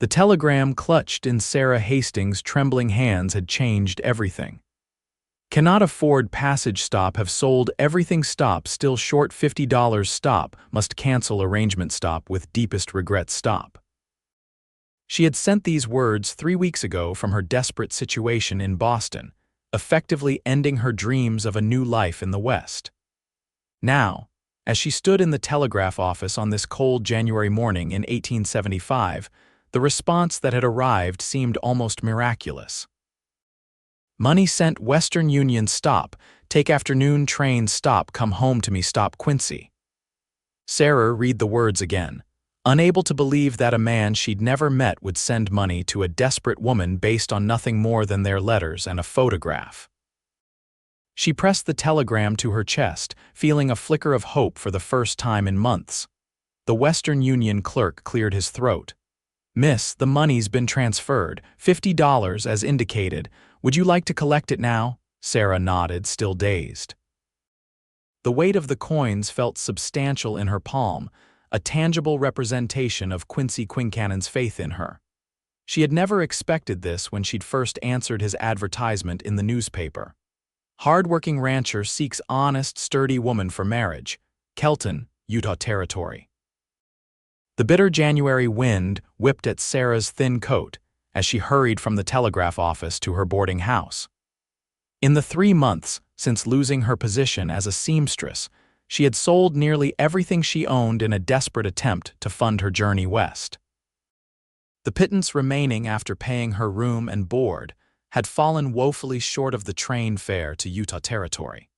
The telegram clutched in Sarah Hastings' trembling hands had changed everything. Cannot afford passage stop have sold everything stop still short $50 stop must cancel arrangement stop with deepest regret stop. She had sent these words 3 weeks ago from her desperate situation in Boston, effectively ending her dreams of a new life in the West. Now, as she stood in the telegraph office on this cold January morning in 1875, the response that had arrived seemed almost miraculous. Money sent Western Union stop, take afternoon train stop come home to me stop Quincy. Sarah read the words again, unable to believe that a man she'd never met would send money to a desperate woman based on nothing more than their letters and a photograph. She pressed the telegram to her chest, feeling a flicker of hope for the first time in months. The Western Union clerk cleared his throat. "Miss, the money's been transferred, $50 as indicated. Would you like to collect it now?" Sarah nodded, still dazed. The weight of the coins felt substantial in her palm, a tangible representation of Quincy Quincannon's faith in her. She had never expected this when she'd first answered his advertisement in the newspaper. Hard-working rancher seeks honest, sturdy woman for marriage. Kelton, Utah Territory. The bitter January wind whipped at Sarah's thin coat as she hurried from the telegraph office to her boarding house. In the 3 months since losing her position as a seamstress, she had sold nearly everything she owned in a desperate attempt to fund her journey west. The pittance remaining after paying her room and board had fallen woefully short of the train fare to Utah Territory.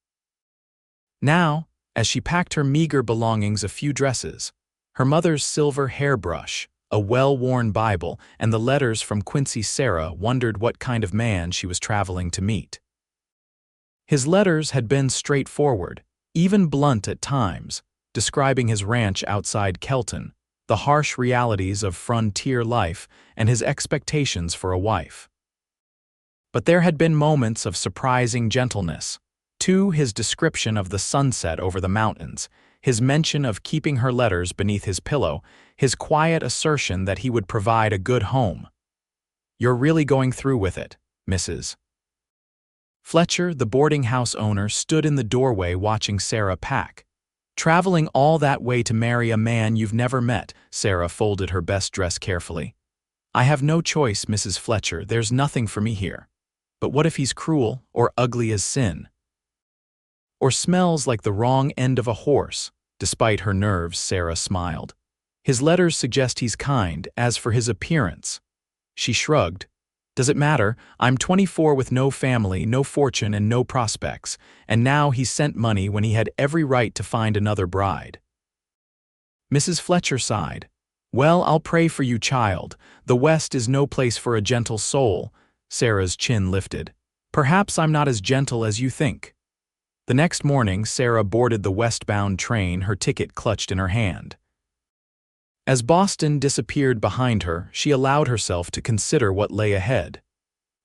Now, as she packed her meager belongings, a few dresses, her mother's silver hairbrush, a well-worn Bible, and the letters from Quincy, Sarah wondered what kind of man she was traveling to meet. His letters had been straightforward, even blunt at times, describing his ranch outside Kelton, the harsh realities of frontier life, and his expectations for a wife. But there had been moments of surprising gentleness, too: his description of the sunset over the mountains, his mention of keeping her letters beneath his pillow, his quiet assertion that he would provide a good home. "You're really going through with it, Mrs. Fletcher," the boarding house owner, stood in the doorway watching Sarah pack. "Traveling all that way to marry a man you've never met," Sarah folded her best dress carefully. "I have no choice, Mrs. Fletcher, there's nothing for me here. But what if he's cruel, or ugly as sin? Or smells like the wrong end of a horse?" Despite her nerves, Sarah smiled. "His letters suggest he's kind. As for his appearance..." She shrugged. "Does it matter? I'm 24 with no family, no fortune, and no prospects, and now he sent money when he had every right to find another bride." Mrs. Fletcher sighed. "Well, I'll pray for you, child. The West is no place for a gentle soul." Sarah's chin lifted. "Perhaps I'm not as gentle as you think." The next morning, Sarah boarded the westbound train, her ticket clutched in her hand. As Boston disappeared behind her, she allowed herself to consider what lay ahead.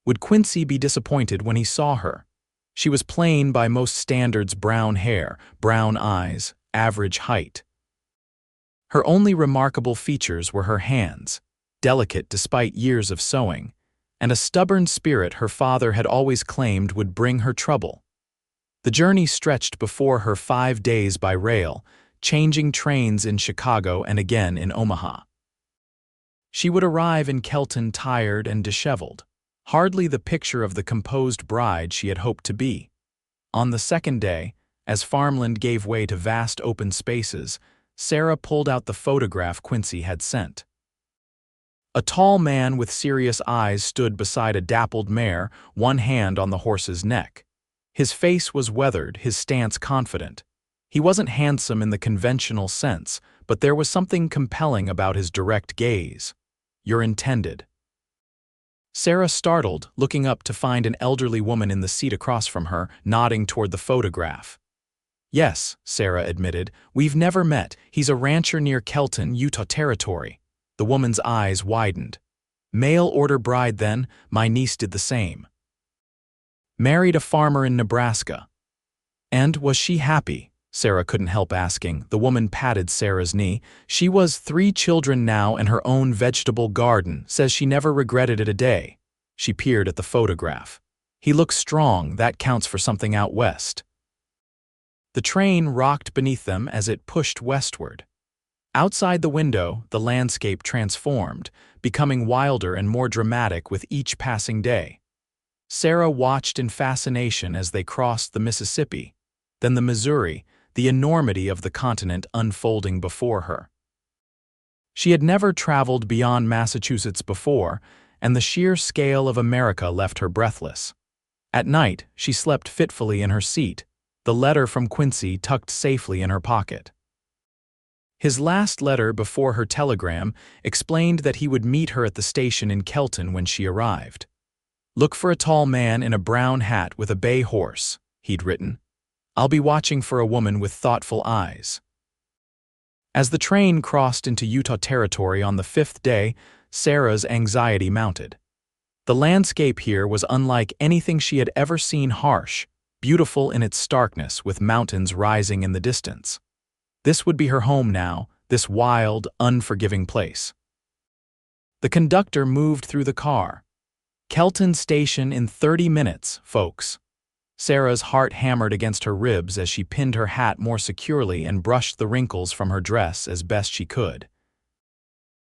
Would Quincy be disappointed when he saw her? She was plain by most standards: brown hair, brown eyes, average height. Her only remarkable features were her hands, delicate despite years of sewing, and a stubborn spirit her father had always claimed would bring her trouble. The journey stretched before her 5 days by rail, changing trains in Chicago and again in Omaha. She would arrive in Kelton tired and disheveled, hardly the picture of the composed bride she had hoped to be. On the second day, as farmland gave way to vast open spaces, Sarah pulled out the photograph Quincy had sent. A tall man with serious eyes stood beside a dappled mare, one hand on the horse's neck. His face was weathered, his stance confident. He wasn't handsome in the conventional sense, but there was something compelling about his direct gaze. "You're intended." Sarah startled, looking up to find an elderly woman in the seat across from her, nodding toward the photograph. "Yes," Sarah admitted, "we've never met. He's a rancher near Kelton, Utah Territory." The woman's eyes widened. "Mail order bride then? My niece did the same. Married a farmer in Nebraska." "And was she happy?" Sarah couldn't help asking. The woman patted Sarah's knee. She was 3 children now and her own vegetable garden, says she never regretted it a day. She peered at the photograph. He looks strong, that counts for something out west. The train rocked beneath them as it pushed westward. Outside the window, the landscape transformed, becoming wilder and more dramatic with each passing day. Sarah watched in fascination as they crossed the Mississippi, then the Missouri, the enormity of the continent unfolding before her. She had never traveled beyond Massachusetts before, and the sheer scale of America left her breathless. At night, she slept fitfully in her seat, the letter from Quincy tucked safely in her pocket. His last letter before her telegram explained that he would meet her at the station in Kelton when she arrived. "Look for a tall man in a brown hat with a bay horse," he'd written. "I'll be watching for a woman with thoughtful eyes." As the train crossed into Utah territory on the 5th day, Sarah's anxiety mounted. The landscape here was unlike anything she had ever seen, harsh, beautiful in its starkness with mountains rising in the distance. This would be her home now, this wild, unforgiving place. The conductor moved through the car. "Kelton Station in 30 minutes, folks." Sarah's heart hammered against her ribs as she pinned her hat more securely and brushed the wrinkles from her dress as best she could.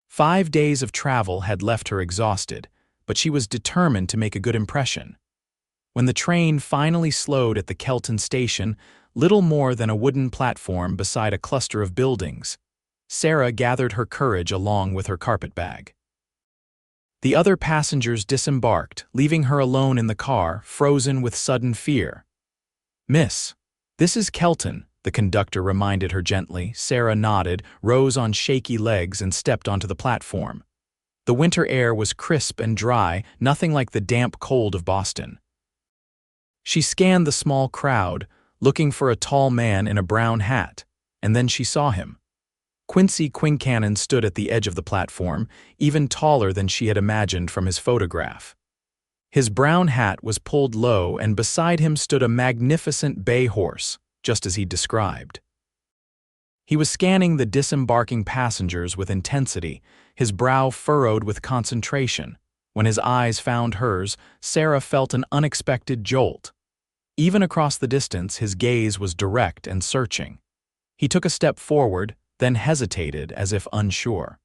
5 days of travel had left her exhausted, but she was determined to make a good impression. When the train finally slowed at the Kelton station, little more than a wooden platform beside a cluster of buildings, Sarah gathered her courage along with her carpetbag. The other passengers disembarked, leaving her alone in the car, frozen with sudden fear. "Miss, this is Kelton," the conductor reminded her gently. Sarah nodded, rose on shaky legs, and stepped onto the platform. The winter air was crisp and dry, nothing like the damp cold of Boston. She scanned the small crowd, looking for a tall man in a brown hat, and then she saw him. Quincy Quincannon stood at the edge of the platform, even taller than she had imagined from his photograph. His brown hat was pulled low, and beside him stood a magnificent bay horse, just as he described. He was scanning the disembarking passengers with intensity, his brow furrowed with concentration. When his eyes found hers, Sarah felt an unexpected jolt. Even across the distance, his gaze was direct and searching. He took a step forward, then hesitated as if unsure.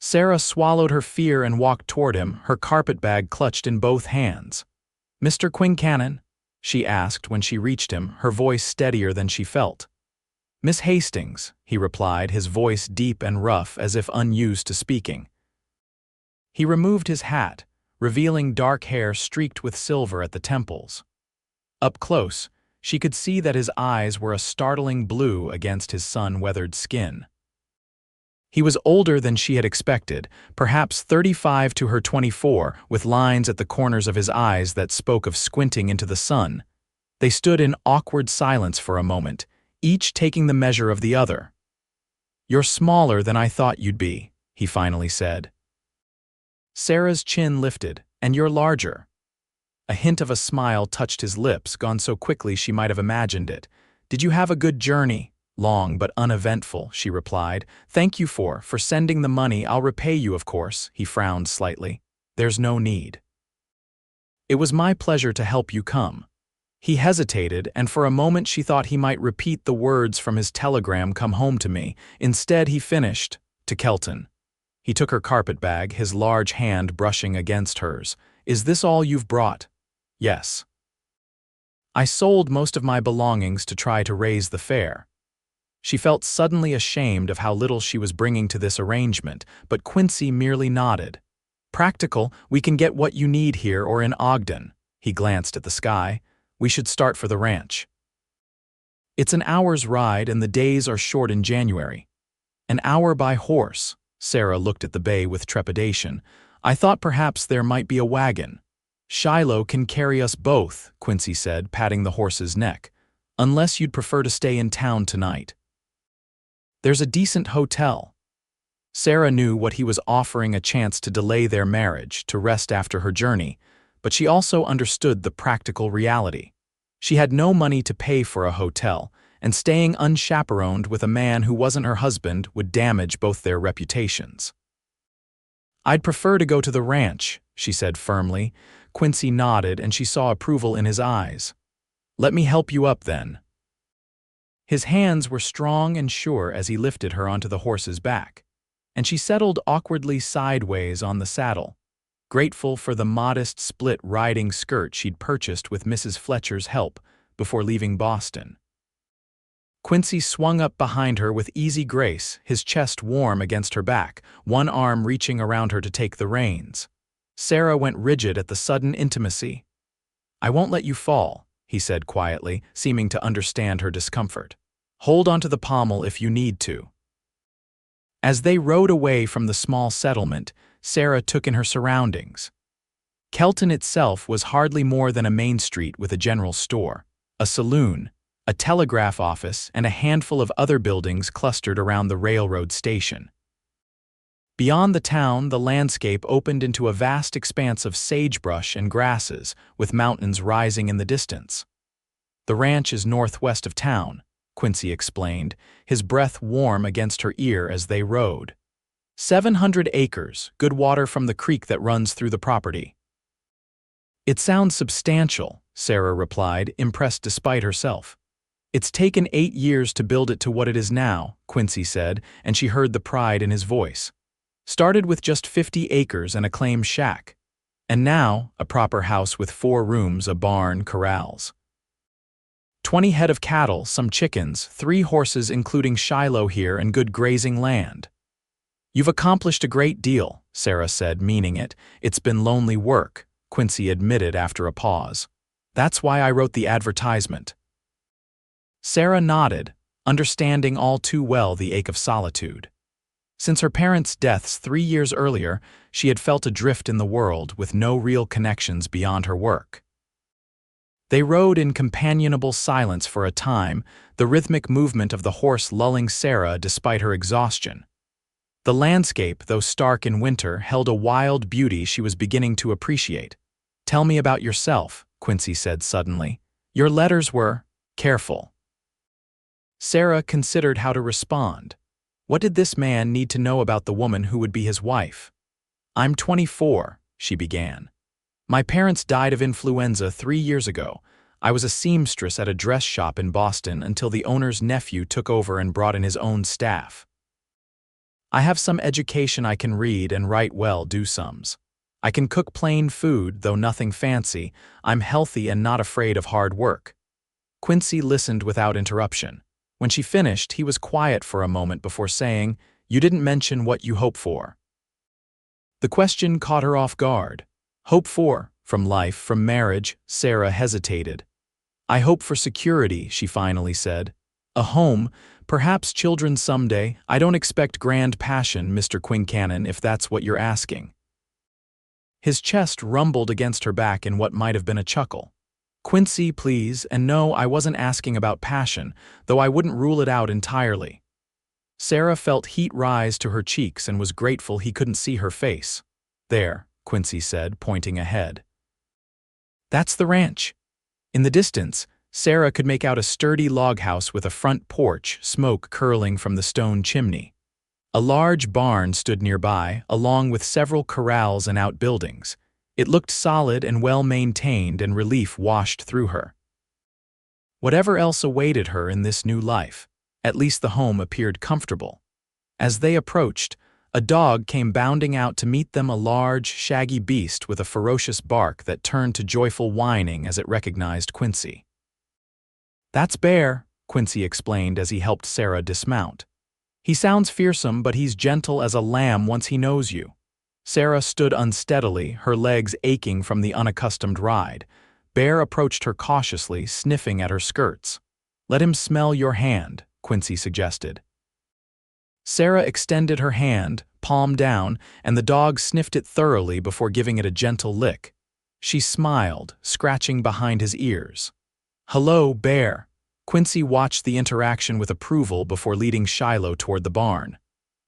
Sarah swallowed her fear and walked toward him, her carpetbag clutched in both hands. "Mr. Quincannon?" she asked when she reached him, her voice steadier than she felt. "Miss Hastings," he replied, his voice deep and rough as if unused to speaking. He removed his hat, revealing dark hair streaked with silver at the temples. Up close, she could see that his eyes were a startling blue against his sun-weathered skin. He was older than she had expected, perhaps 35 to her 24, with lines at the corners of his eyes that spoke of squinting into the sun. They stood in awkward silence for a moment, each taking the measure of the other. "You're smaller than I thought you'd be," he finally said. Sarah's chin lifted. "And you're larger." A hint of a smile touched his lips, gone so quickly she might have imagined it. "Did you have a good journey?" "Long but uneventful," she replied. "Thank you for sending the money. I'll repay you, of course." He frowned slightly. "There's no need." "It was my pleasure to help you come." He hesitated, and for a moment she thought he might repeat the words from his telegram, "Come home to me." Instead, he finished, "To Kelton." He took her carpetbag, his large hand brushing against hers. "Is this all you've brought?" "Yes." "I sold most of my belongings to try to raise the fare." She felt suddenly ashamed of how little she was bringing to this arrangement, but Quincy merely nodded. "Practical, we can get what you need here or in Ogden." He glanced at the sky. "We should start for the ranch." "It's an hour's ride and the days are short in January." "An hour by horse." Sarah looked at the bay with trepidation. "I thought perhaps there might be a wagon." "Shiloh can carry us both," Quincy said, patting the horse's neck. "Unless you'd prefer to stay in town tonight." "There's a decent hotel." Sarah knew what he was offering, a chance to delay their marriage, to rest after her journey, but she also understood the practical reality. She had no money to pay for a hotel, and staying unchaperoned with a man who wasn't her husband would damage both their reputations. "I'd prefer to go to the ranch," she said firmly. Quincy nodded, and she saw approval in his eyes. "Let me help you up, then." His hands were strong and sure as he lifted her onto the horse's back, and she settled awkwardly sideways on the saddle, grateful for the modest split riding skirt she'd purchased with Mrs. Fletcher's help before leaving Boston. Quincy swung up behind her with easy grace, his chest warm against her back, one arm reaching around her to take the reins. Sarah went rigid at the sudden intimacy. "I won't let you fall," he said quietly, seeming to understand her discomfort. "Hold onto the pommel if you need to." As they rode away from the small settlement, Sarah took in her surroundings. Kelton itself was hardly more than a main street with a general store, a saloon, a telegraph office, and a handful of other buildings clustered around the railroad station. Beyond the town, the landscape opened into a vast expanse of sagebrush and grasses, with mountains rising in the distance. "The ranch is northwest of town," Quincy explained, his breath warm against her ear as they rode. 700 acres, good water from the creek that runs through the property." "It sounds substantial," Sarah replied, impressed despite herself. "It's taken 8 years to build it to what it is now," Quincy said, and she heard the pride in his voice. "Started with just 50 acres and a claim shack. And now, a proper house with 4 rooms, a barn, corrals. 20 head of cattle, some chickens, 3 horses including Shiloh here, and good grazing land." "You've accomplished a great deal," Sarah said, meaning it. "It's been lonely work," Quincy admitted after a pause. "That's why I wrote the advertisement." Sarah nodded, understanding all too well the ache of solitude. Since her parents' deaths 3 years earlier, she had felt adrift in the world with no real connections beyond her work. They rode in companionable silence for a time, the rhythmic movement of the horse lulling Sarah despite her exhaustion. The landscape, though stark in winter, held a wild beauty she was beginning to appreciate. "Tell me about yourself," Quincy said suddenly. "Your letters were careful." Sarah considered how to respond. What did this man need to know about the woman who would be his wife? "I'm 24, she began. "My parents died of influenza 3 years ago. I was a seamstress at a dress shop in Boston until the owner's nephew took over and brought in his own staff. I have some education, I can read and write well, do sums. I can cook plain food, though nothing fancy. I'm healthy and not afraid of hard work." Quincy listened without interruption. When she finished, he was quiet for a moment before saying, "You didn't mention what you hope for." The question caught her off guard. "Hope for? From life, from marriage?" Sarah hesitated. "I hope for security," she finally said. "A home, perhaps children someday. I don't expect grand passion, Mr. Quincannon, if that's what you're asking." His chest rumbled against her back in what might have been a chuckle. "Quincy, please, and no, I wasn't asking about passion, though I wouldn't rule it out entirely." Sarah felt heat rise to her cheeks and was grateful he couldn't see her face. "There," Quincy said, pointing ahead. "That's the ranch." In the distance, Sarah could make out a sturdy log house with a front porch, smoke curling from the stone chimney. A large barn stood nearby, along with several corrals and outbuildings. It looked solid and well-maintained, and relief washed through her. Whatever else awaited her in this new life, at least the home appeared comfortable. As they approached, a dog came bounding out to meet them, a large, shaggy beast with a ferocious bark that turned to joyful whining as it recognized Quincy. "That's Bear," Quincy explained as he helped Sarah dismount. "He sounds fearsome, but he's gentle as a lamb once he knows you." Sarah stood unsteadily, her legs aching from the unaccustomed ride. Bear approached her cautiously, sniffing at her skirts. "Let him smell your hand," Quincy suggested. Sarah extended her hand, palm down, and the dog sniffed it thoroughly before giving it a gentle lick. She smiled, scratching behind his ears. "Hello, Bear." Quincy watched the interaction with approval before leading Shiloh toward the barn.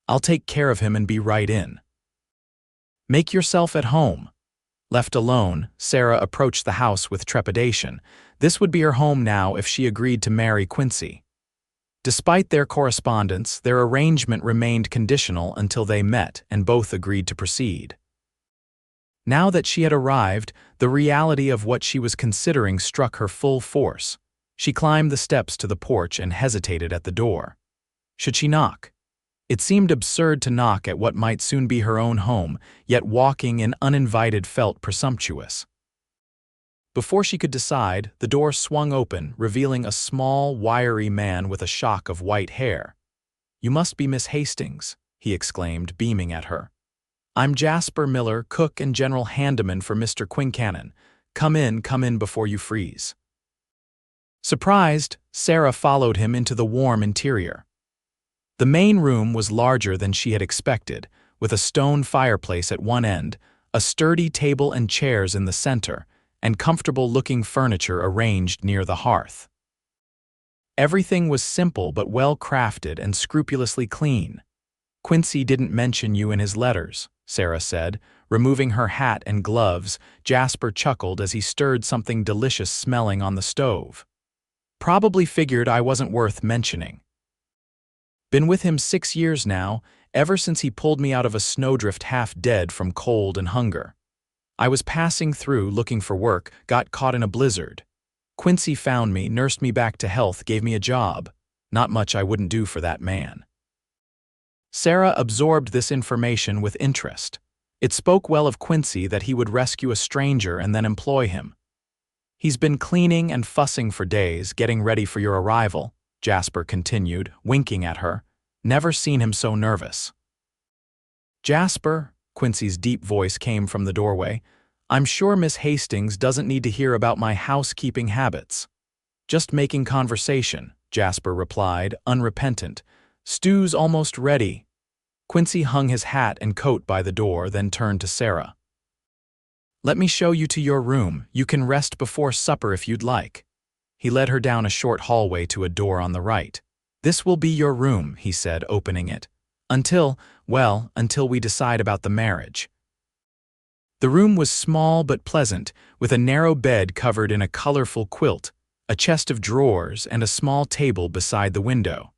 "I'll take care of him and be right in." "Make yourself at home." Left alone, Sarah approached the house with trepidation. This would be her home now if she agreed to marry Quincy. Despite their correspondence, their arrangement remained conditional until they met and both agreed to proceed. Now that she had arrived, the reality of what she was considering struck her full force. She climbed the steps to the porch and hesitated at the door. Should she knock? It seemed absurd to knock at what might soon be her own home, yet walking in uninvited felt presumptuous. Before she could decide, the door swung open, revealing a small, wiry man with a shock of white hair. "You must be Miss Hastings," he exclaimed, beaming at her. "I'm Jasper Miller, cook and general handyman for Mr. Quincannon. Come in before you freeze." Surprised, Sarah followed him into the warm interior. The main room was larger than she had expected, with a stone fireplace at one end, a sturdy table and chairs in the center, and comfortable-looking furniture arranged near the hearth. Everything was simple but well-crafted and scrupulously clean. "Quincy didn't mention you in his letters," Sarah said. Removing her hat and gloves, Jasper chuckled as he stirred something delicious smelling on the stove. "Probably figured I wasn't worth mentioning. Been with him 6 years now, ever since he pulled me out of a snowdrift half dead from cold and hunger. I was passing through looking for work, got caught in a blizzard. Quincy found me, nursed me back to health, gave me a job. Not much I wouldn't do for that man." Sarah absorbed this information with interest. It spoke well of Quincy that he would rescue a stranger and then employ him. "He's been cleaning and fussing for days, getting ready for your arrival," Jasper continued, winking at her. "Never seen him so nervous." "Jasper," Quincy's deep voice came from the doorway, "I'm sure Miss Hastings doesn't need to hear about my housekeeping habits." "Just making conversation," Jasper replied, unrepentant. "Stew's almost ready." Quincy hung his hat and coat by the door, then turned to Sarah. "Let me show you to your room. You can rest before supper if you'd like." He led her down a short hallway to a door on the right. "This will be your room," he said, opening it. Until we decide about the marriage." The room was small but pleasant, with a narrow bed covered in a colorful quilt, a chest of drawers, and a small table beside the window.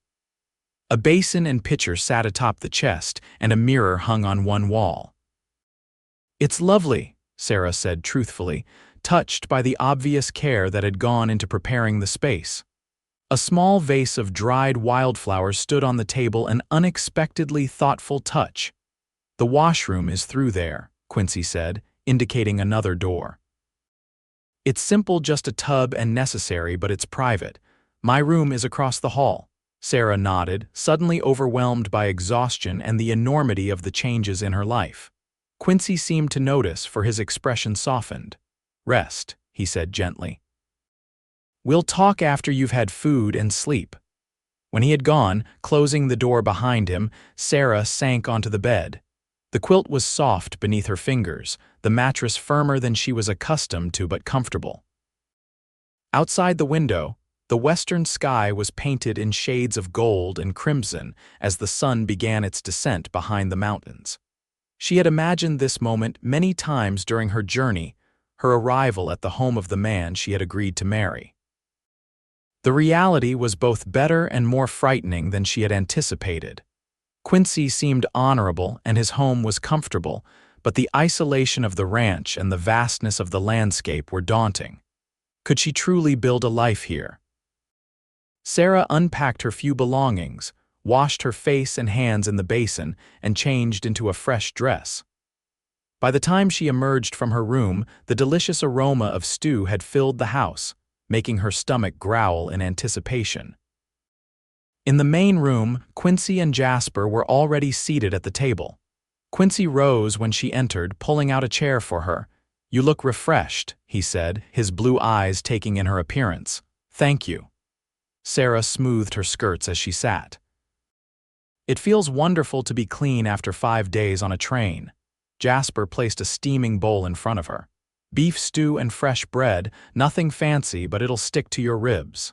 A basin and pitcher sat atop the chest, and a mirror hung on one wall. "It's lovely," Sarah said truthfully, touched by the obvious care that had gone into preparing the space. A small vase of dried wildflowers stood on the table, an unexpectedly thoughtful touch. "The washroom is through there," Quincy said, indicating another door. "It's simple, just a tub and necessary, but it's private. My room is across the hall." Sarah nodded, suddenly overwhelmed by exhaustion and the enormity of the changes in her life. Quincy seemed to notice, for his expression softened. "Rest," he said gently. "We'll talk after you've had food and sleep." When he had gone, closing the door behind him, Sarah sank onto the bed. The quilt was soft beneath her fingers, the mattress firmer than she was accustomed to but comfortable. Outside the window, the western sky was painted in shades of gold and crimson as the sun began its descent behind the mountains. She had imagined this moment many times during her journey, her arrival at the home of the man she had agreed to marry. The reality was both better and more frightening than she had anticipated. Quincy seemed honorable and his home was comfortable, but the isolation of the ranch and the vastness of the landscape were daunting. Could she truly build a life here? Sarah unpacked her few belongings, washed her face and hands in the basin, and changed into a fresh dress. By the time she emerged from her room, the delicious aroma of stew had filled the house, making her stomach growl in anticipation. In the main room, Quincy and Jasper were already seated at the table. Quincy rose when she entered, pulling out a chair for her. "You look refreshed," he said, his blue eyes taking in her appearance. "Thank you." Sarah smoothed her skirts as she sat. "It feels wonderful to be clean after 5 days on a train." Jasper placed a steaming bowl in front of her. "Beef stew and fresh bread, nothing fancy, but it'll stick to your ribs."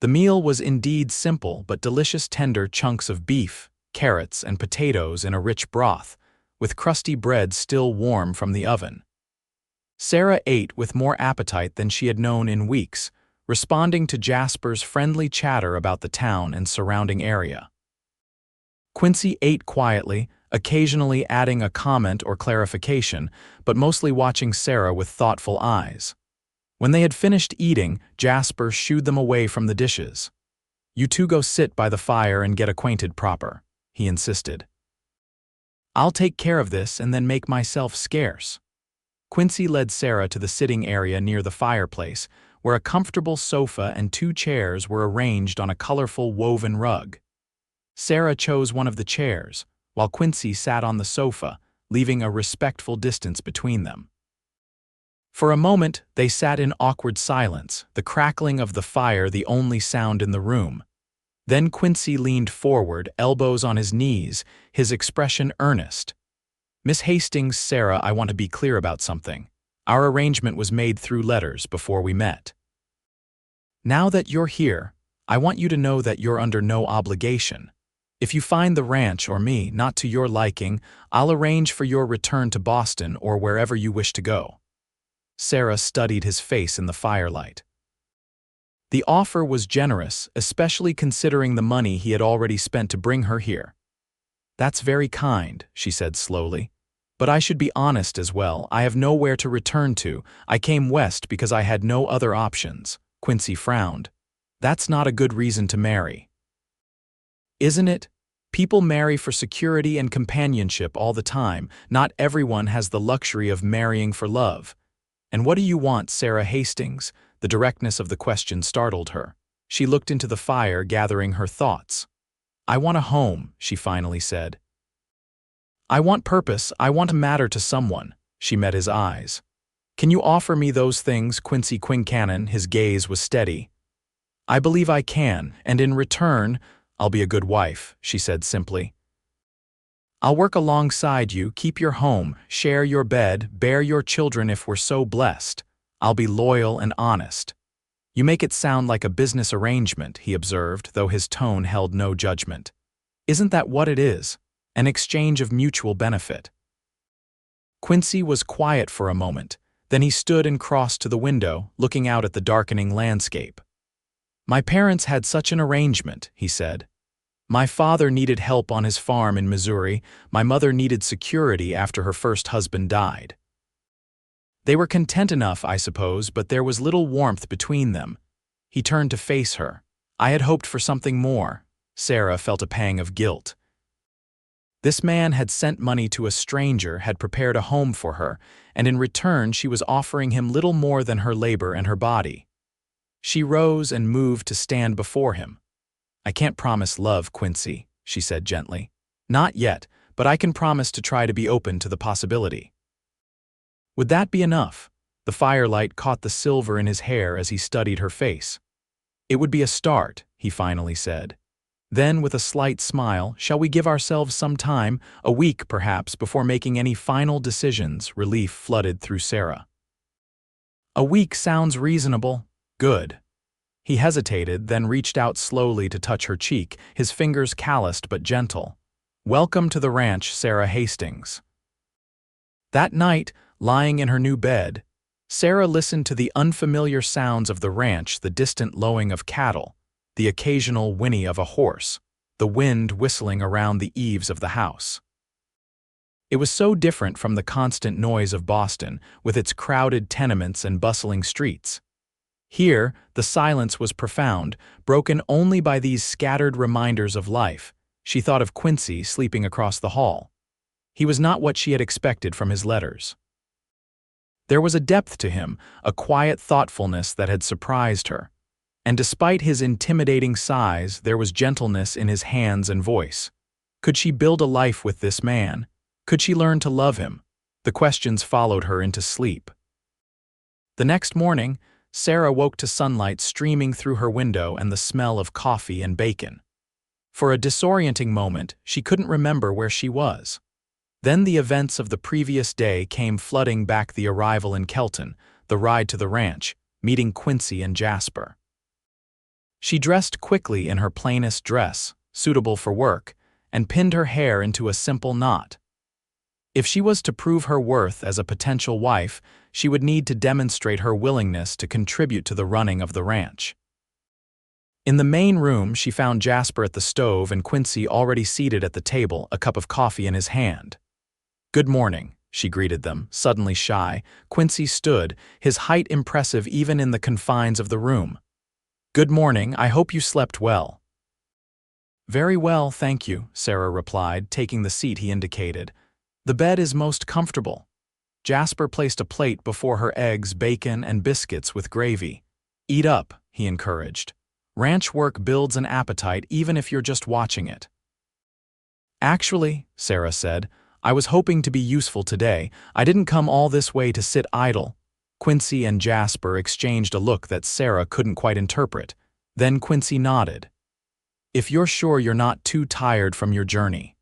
The meal was indeed simple but delicious, tender chunks of beef, carrots, and potatoes in a rich broth, with crusty bread still warm from the oven. Sarah ate with more appetite than she had known in weeks, responding to Jasper's friendly chatter about the town and surrounding area. Quincy ate quietly, occasionally adding a comment or clarification, but mostly watching Sarah with thoughtful eyes. When they had finished eating, Jasper shooed them away from the dishes. "You two go sit by the fire and get acquainted proper," he insisted. "I'll take care of this and then make myself scarce." Quincy led Sarah to the sitting area near the fireplace, where a comfortable sofa and 2 chairs were arranged on a colorful woven rug. Sarah chose one of the chairs, while Quincy sat on the sofa, leaving a respectful distance between them. For a moment, they sat in awkward silence, the crackling of the fire the only sound in the room. Then Quincy leaned forward, elbows on his knees, his expression earnest. "Miss Hastings, Sarah, I want to be clear about something. Our arrangement was made through letters before we met. Now that you're here, I want you to know that you're under no obligation. If you find the ranch or me not to your liking, I'll arrange for your return to Boston or wherever you wish to go." Sarah studied his face in the firelight. The offer was generous, especially considering the money he had already spent to bring her here. "That's very kind," she said slowly. "But I should be honest as well. I have nowhere to return to. I came west because I had no other options." Quincy frowned. "That's not a good reason to marry." "Isn't it? People marry for security and companionship all the time. Not everyone has the luxury of marrying for love." "And what do you want, Sarah Hastings?" The directness of the question startled her. She looked into the fire, gathering her thoughts. "I want a home," she finally said. "I want purpose. I want to matter to someone." She met his eyes. "Can you offer me those things?" Quincy Quincannon, his gaze was steady. "I believe I can, and in return, I'll be a good wife," she said simply. "I'll work alongside you, keep your home, share your bed, bear your children if we're so blessed. I'll be loyal and honest." "You make it sound like a business arrangement," he observed, though his tone held no judgment. "Isn't that what it is? An exchange of mutual benefit." Quincy was quiet for a moment, then he stood and crossed to the window, looking out at the darkening landscape. "My parents had such an arrangement," he said. "My father needed help on his farm in Missouri. My mother needed security after her first husband died. They were content enough, I suppose, but there was little warmth between them." He turned to face her. "I had hoped for something more." Sarah felt a pang of guilt. This man had sent money to a stranger, had prepared a home for her, and in return she was offering him little more than her labor and her body. She rose and moved to stand before him. "I can't promise love, Quincy," she said gently. "Not yet, but I can promise to try to be open to the possibility." "Would that be enough?" The firelight caught the silver in his hair as he studied her face. "It would be a start," he finally said. Then, with a slight smile, "Shall we give ourselves some time, a week perhaps, before making any final decisions?" Relief flooded through Sarah. "A week sounds reasonable." "Good." He hesitated, then reached out slowly to touch her cheek, his fingers calloused but gentle. "Welcome to the ranch, Sarah Hastings." That night, lying in her new bed, Sarah listened to the unfamiliar sounds of the ranch, the distant lowing of cattle, the occasional whinny of a horse, the wind whistling around the eaves of the house. It was so different from the constant noise of Boston, with its crowded tenements and bustling streets. Here, the silence was profound, broken only by these scattered reminders of life. She thought of Quincy sleeping across the hall. He was not what she had expected from his letters. There was a depth to him, a quiet thoughtfulness that had surprised her. And despite his intimidating size, there was gentleness in his hands and voice. Could she build a life with this man? Could she learn to love him? The questions followed her into sleep. The next morning, Sarah woke to sunlight streaming through her window and the smell of coffee and bacon. For a disorienting moment, she couldn't remember where she was. Then the events of the previous day came flooding back: the arrival in Kelton, the ride to the ranch, meeting Quincy and Jasper. She dressed quickly in her plainest dress, suitable for work, and pinned her hair into a simple knot. If she was to prove her worth as a potential wife, she would need to demonstrate her willingness to contribute to the running of the ranch. In the main room, she found Jasper at the stove and Quincy already seated at the table, a cup of coffee in his hand. "Good morning," she greeted them, suddenly shy. Quincy stood, his height impressive even in the confines of the room. "Good morning, I hope you slept well." "Very well, thank you," Sarah replied, taking the seat he indicated. "The bed is most comfortable." Jasper placed a plate before her, eggs, bacon, and biscuits with gravy. "Eat up," he encouraged. "Ranch work builds an appetite even if you're just watching it." "Actually," Sarah said, "I was hoping to be useful today. I didn't come all this way to sit idle." Quincy and Jasper exchanged a look that Sarah couldn't quite interpret. Then Quincy nodded. "If you're sure you're not too tired from your journey."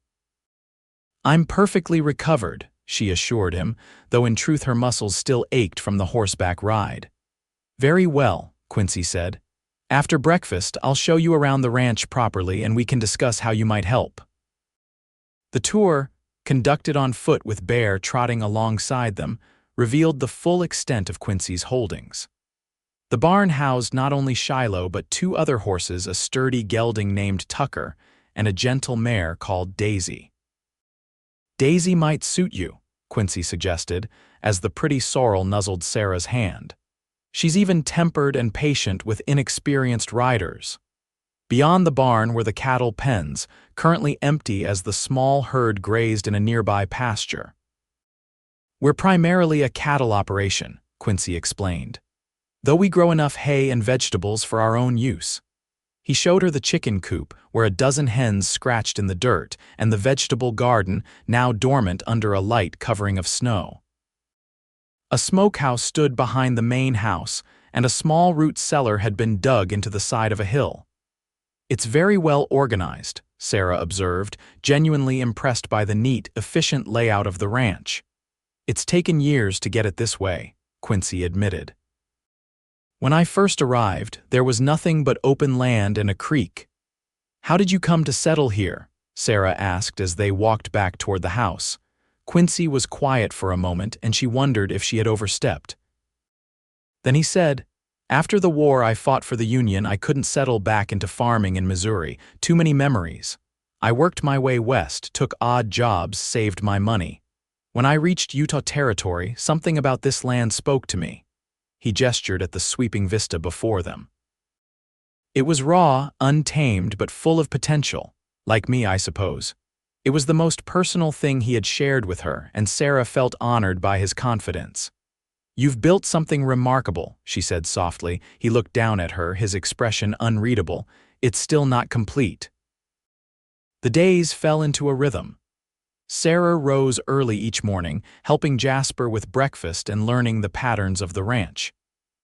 "I'm perfectly recovered," she assured him, though in truth her muscles still ached from the horseback ride. "Very well," Quincy said. "After breakfast, I'll show you around the ranch properly and we can discuss how you might help." The tour, conducted on foot with Bear trotting alongside them, revealed the full extent of Quincy's holdings. The barn housed not only Shiloh but two other horses, a sturdy gelding named Tucker and a gentle mare called Daisy. "Daisy might suit you," Quincy suggested, as the pretty sorrel nuzzled Sarah's hand. "She's even tempered and patient with inexperienced riders." Beyond the barn were the cattle pens, currently empty as the small herd grazed in a nearby pasture. "We're primarily a cattle operation," Quincy explained, "though we grow enough hay and vegetables for our own use." He showed her the chicken coop, where a dozen hens scratched in the dirt, and the vegetable garden, now dormant under a light covering of snow. A smokehouse stood behind the main house, and a small root cellar had been dug into the side of a hill. "It's very well organized," Sarah observed, genuinely impressed by the neat, efficient layout of the ranch. "It's taken years to get it this way," Quincy admitted. "When I first arrived, there was nothing but open land and a creek." "How did you come to settle here?" Sarah asked as they walked back toward the house. Quincy was quiet for a moment, and she wondered if she had overstepped. Then he said, "After the war I fought for the Union. I couldn't settle back into farming in Missouri. Too many memories. I worked my way west, took odd jobs, saved my money. When I reached Utah Territory, something about this land spoke to me." He gestured at the sweeping vista before them. "It was raw, untamed, but full of potential. Like me, I suppose." It was the most personal thing he had shared with her, and Sarah felt honored by his confidence. "You've built something remarkable," she said softly. He looked down at her, his expression unreadable. "It's still not complete." The days fell into a rhythm. Sarah rose early each morning, helping Jasper with breakfast and learning the patterns of the ranch.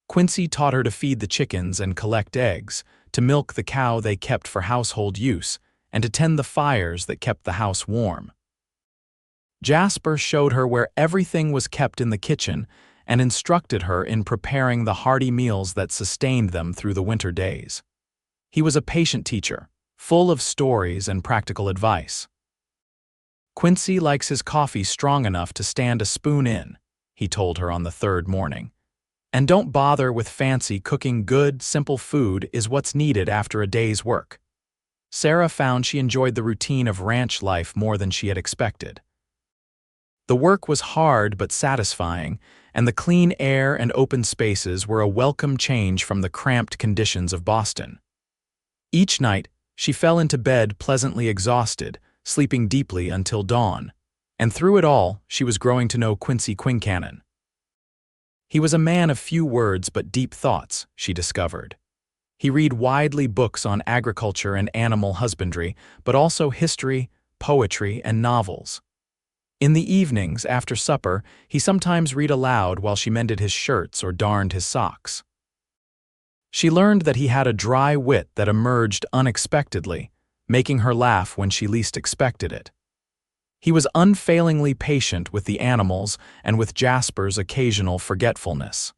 Quincy taught her to feed the chickens and collect eggs, to milk the cow they kept for household use, and to tend the fires that kept the house warm. Jasper showed her where everything was kept in the kitchen and instructed her in preparing the hearty meals that sustained them through the winter days. He was a patient teacher, full of stories and practical advice. "Quincy likes his coffee strong enough to stand a spoon in," he told her on the third morning. "And don't bother with fancy cooking. Good, simple food is what's needed after a day's work." Sarah found she enjoyed the routine of ranch life more than she had expected. The work was hard but satisfying, and the clean air and open spaces were a welcome change from the cramped conditions of Boston. Each night, she fell into bed pleasantly exhausted, sleeping deeply until dawn, and through it all, she was growing to know Quincy Quincannon. He was a man of few words but deep thoughts, she discovered. He read widely books on agriculture and animal husbandry, but also history, poetry, and novels. In the evenings, after supper, he sometimes read aloud while she mended his shirts or darned his socks. She learned that he had a dry wit that emerged unexpectedly, making her laugh when she least expected it. He was unfailingly patient with the animals and with Jasper's occasional forgetfulness.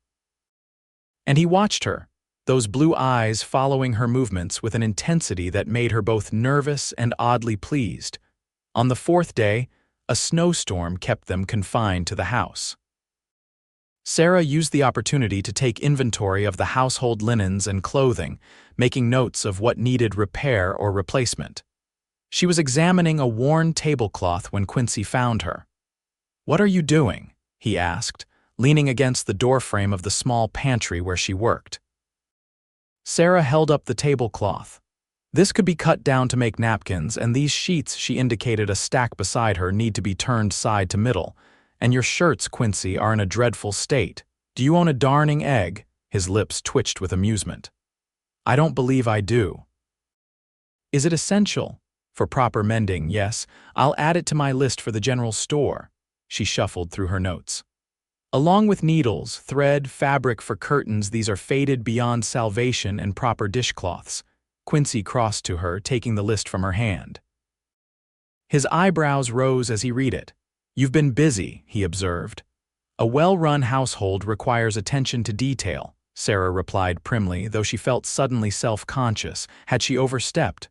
And he watched her, those blue eyes following her movements with an intensity that made her both nervous and oddly pleased. On the fourth day, A snowstorm kept them confined to the house. Sarah used the opportunity to take inventory of the household linens and clothing, making notes of what needed repair or replacement. She was examining a worn tablecloth when Quincy found her. "What are you doing?" he asked, leaning against the doorframe of the small pantry where she worked. Sarah held up the tablecloth. "This could be cut down to make napkins, and these sheets," she indicated a stack beside her, "need to be turned side to middle. And your shirts, Quincy, are in a dreadful state. Do you own a darning egg?" His lips twitched with amusement. "I don't believe I do." "Is it essential?" "For proper mending, yes. I'll add it to my list for the general store." She shuffled through her notes. "Along with needles, thread, fabric for curtains, these are faded beyond salvation, and proper dishcloths." Quincy crossed to her, taking the list from her hand. His eyebrows rose as he read it. "You've been busy," he observed. "A well-run household requires attention to detail," Sarah replied primly, though she felt suddenly self-conscious. Had she overstepped?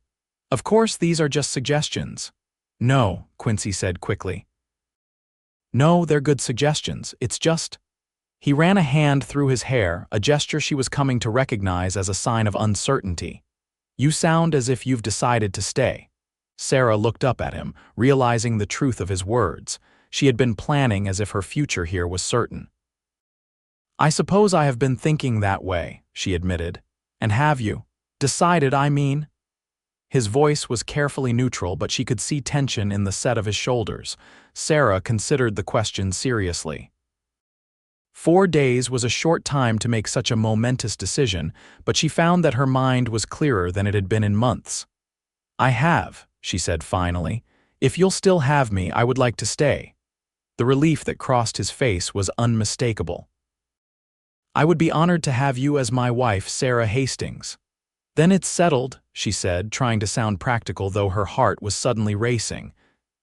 "Of course, these are just suggestions." "No," Quincy said quickly. "No, they're good suggestions. It's just—" He ran a hand through his hair, a gesture she was coming to recognize as a sign of uncertainty. "You sound as if you've decided to stay." Sarah looked up at him, realizing the truth of his words. She had been planning as if her future here was certain. "I suppose I have been thinking that way," she admitted. "And have you? Decided, I mean?" His voice was carefully neutral, but she could see tension in the set of his shoulders. Sarah considered the question seriously. 4 days was a short time to make such a momentous decision, but she found that her mind was clearer than it had been in months. "I have," she said finally. "If you'll still have me, I would like to stay." The relief that crossed his face was unmistakable. "I would be honored to have you as my wife, Sarah Hastings." "Then it's settled," she said, trying to sound practical, though her heart was suddenly racing.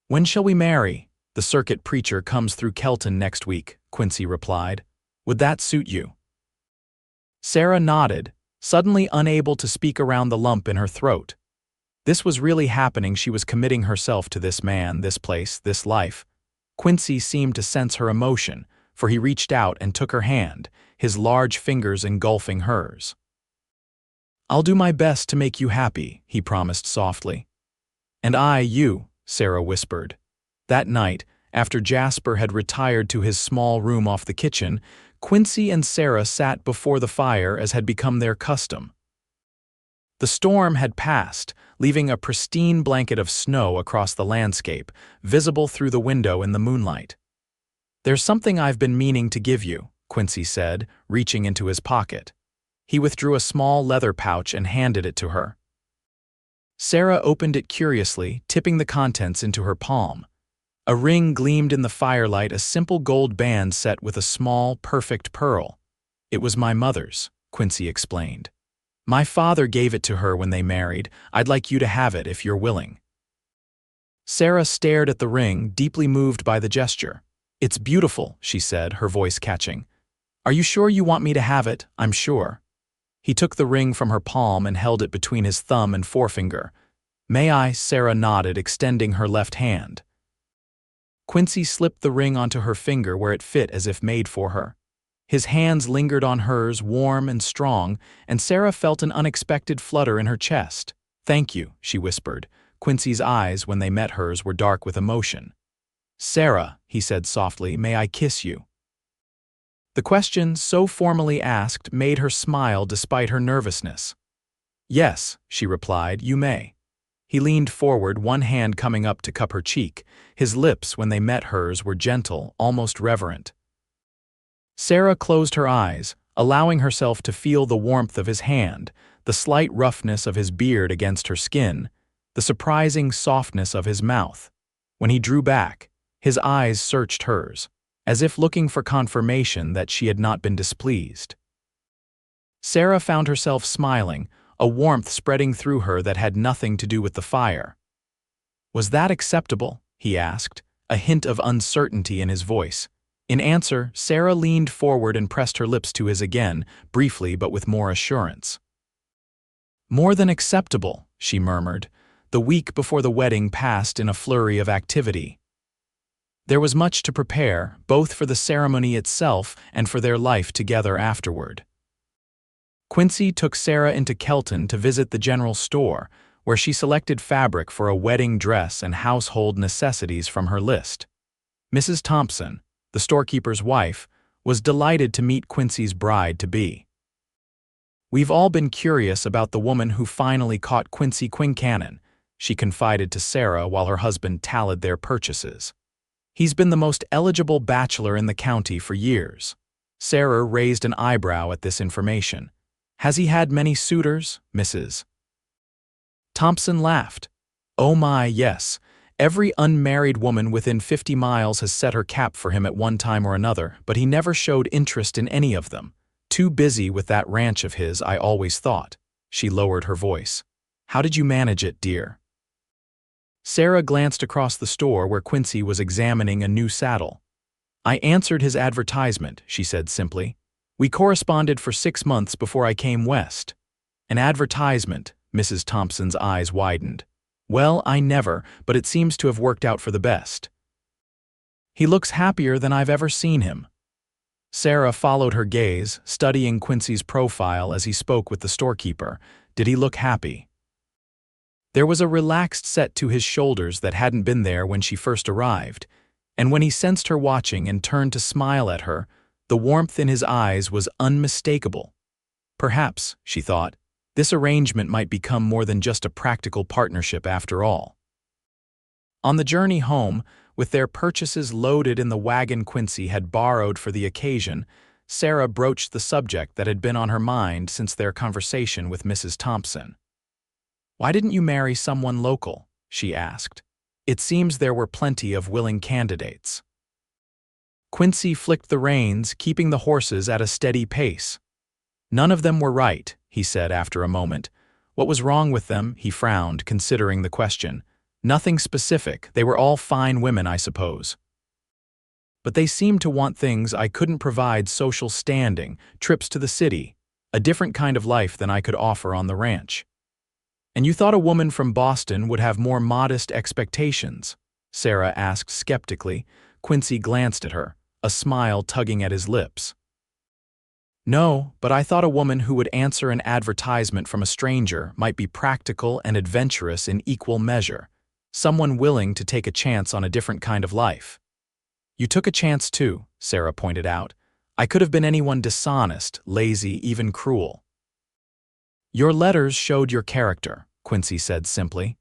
"When shall we marry?" "The circuit preacher comes through Kelton next week," Quincy replied. "Would that suit you?" Sarah nodded, suddenly unable to speak around the lump in her throat. This was really happening. She was committing herself to this man, this place, this life. Quincy seemed to sense her emotion, for he reached out and took her hand, his large fingers engulfing hers. "I'll do my best to make you happy," he promised softly. "And I, you," Sarah whispered. That night, after Jasper had retired to his small room off the kitchen, Quincy and Sarah sat before the fire as had become their custom. The storm had passed, leaving a pristine blanket of snow across the landscape, visible through the window in the moonlight. "There's something I've been meaning to give you," Quincy said, reaching into his pocket. He withdrew a small leather pouch and handed it to her. Sarah opened it curiously, tipping the contents into her palm. A ring gleamed in the firelight, a simple gold band set with a small, perfect pearl. "It was my mother's," Quincy explained. "My father gave it to her when they married. I'd like you to have it if you're willing." Sarah stared at the ring, deeply moved by the gesture. "It's beautiful," she said, her voice catching. "Are you sure you want me to have it?" "I'm sure." He took the ring from her palm and held it between his thumb and forefinger. "May I?" Sarah nodded, extending her left hand. Quincy slipped the ring onto her finger where it fit as if made for her. His hands lingered on hers, warm and strong, and Sarah felt an unexpected flutter in her chest. "Thank you," she whispered. Quincy's eyes, when they met hers, were dark with emotion. "Sarah," he said softly, "may I kiss you?" The question, so formally asked, made her smile despite her nervousness. "Yes," she replied, "you may." He leaned forward, one hand coming up to cup her cheek. His lips, when they met hers, were gentle, almost reverent. Sarah closed her eyes, allowing herself to feel the warmth of his hand, the slight roughness of his beard against her skin, the surprising softness of his mouth. When he drew back, his eyes searched hers, as if looking for confirmation that she had not been displeased. Sarah found herself smiling, a warmth spreading through her that had nothing to do with the fire. "Was that acceptable?" he asked, a hint of uncertainty in his voice. In answer, Sarah leaned forward and pressed her lips to his again, briefly but with more assurance. "More than acceptable," she murmured. The week before the wedding passed in a flurry of activity. There was much to prepare, both for the ceremony itself and for their life together afterward. Quincy took Sarah into Kelton to visit the general store, where she selected fabric for a wedding dress and household necessities from her list. Mrs. Thompson, the storekeeper's wife, was delighted to meet Quincy's bride-to-be. "We've all been curious about the woman who finally caught Quincy Quincannon," she confided to Sarah while her husband tallied their purchases. "He's been the most eligible bachelor in the county for years." Sarah raised an eyebrow at this information. "Has he had many suitors, Mrs. Thompson laughed. "Oh my, yes. Every unmarried woman within 50 miles has set her cap for him at one time or another, but he never showed interest in any of them. Too busy with that ranch of his, I always thought." She lowered her voice. "How did you manage it, dear?" Sarah glanced across the store where Quincy was examining a new saddle. "I answered his advertisement," she said simply. "We corresponded for 6 months before I came west." "An advertisement?" Mrs. Thompson's eyes widened. "Well, I never, but it seems to have worked out for the best. He looks happier than I've ever seen him." Sarah followed her gaze, studying Quincy's profile as he spoke with the storekeeper. Did he look happy? There was a relaxed set to his shoulders that hadn't been there when she first arrived, and when he sensed her watching and turned to smile at her, the warmth in his eyes was unmistakable. Perhaps, she thought, this arrangement might become more than just a practical partnership after all. On the journey home, with their purchases loaded in the wagon Quincy had borrowed for the occasion, Sarah broached the subject that had been on her mind since their conversation with Mrs. Thompson. "Why didn't you marry someone local?" she asked. "It seems there were plenty of willing candidates." Quincy flicked the reins, keeping the horses at a steady pace. "None of them were right," he said after a moment. "What was wrong with them?" He frowned, considering the question. "Nothing specific. They were all fine women, I suppose. But they seemed to want things I couldn't provide: social standing, trips to the city, a different kind of life than I could offer on the ranch." "And you thought a woman from Boston would have more modest expectations?" Sarah asked skeptically. Quincy glanced at her, a smile tugging at his lips. "No, but I thought a woman who would answer an advertisement from a stranger might be practical and adventurous in equal measure. Someone willing to take a chance on a different kind of life." "You took a chance too," Sarah pointed out. "I could have been anyone dishonest, lazy, even cruel." "Your letters showed your character," Quincy said simply.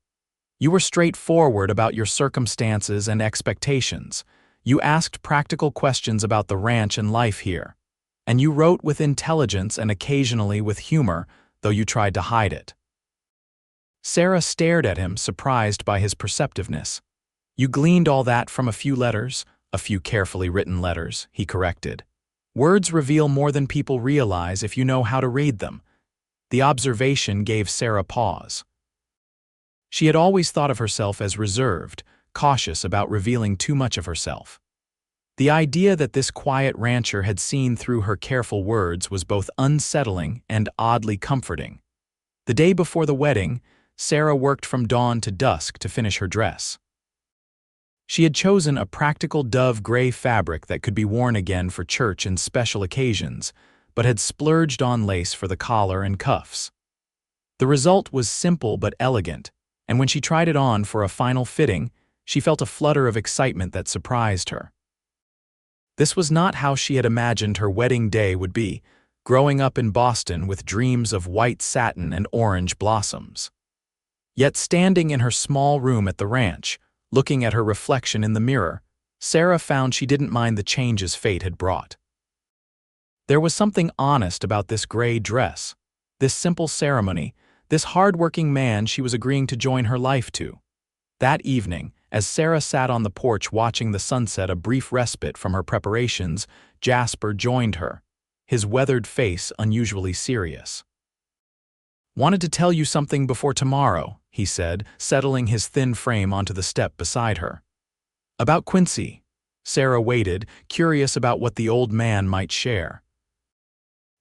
"You were straightforward about your circumstances and expectations. You asked practical questions about the ranch and life here. And you wrote with intelligence and occasionally with humor, though you tried to hide it." Sarah stared at him, surprised by his perceptiveness. "You gleaned all that from a few letters?" "A few carefully written letters," he corrected. "Words reveal more than people realize if you know how to read them." The observation gave Sarah pause. She had always thought of herself as reserved, cautious about revealing too much of herself. The idea that this quiet rancher had seen through her careful words was both unsettling and oddly comforting. The day before the wedding, Sarah worked from dawn to dusk to finish her dress. She had chosen a practical dove gray fabric that could be worn again for church and special occasions, but had splurged on lace for the collar and cuffs. The result was simple but elegant, and when she tried it on for a final fitting, she felt a flutter of excitement that surprised her. This was not how she had imagined her wedding day would be, growing up in Boston with dreams of white satin and orange blossoms. Yet standing in her small room at the ranch, looking at her reflection in the mirror, Sarah found she didn't mind the changes fate had brought. There was something honest about this gray dress, this simple ceremony, this hard-working man she was agreeing to join her life to. That evening, as Sarah sat on the porch watching the sunset, a brief respite from her preparations, Jasper joined her, his weathered face unusually serious. "Wanted to tell you something before tomorrow," he said, settling his thin frame onto the step beside her. "About Quincy." Sarah waited, curious about what the old man might share.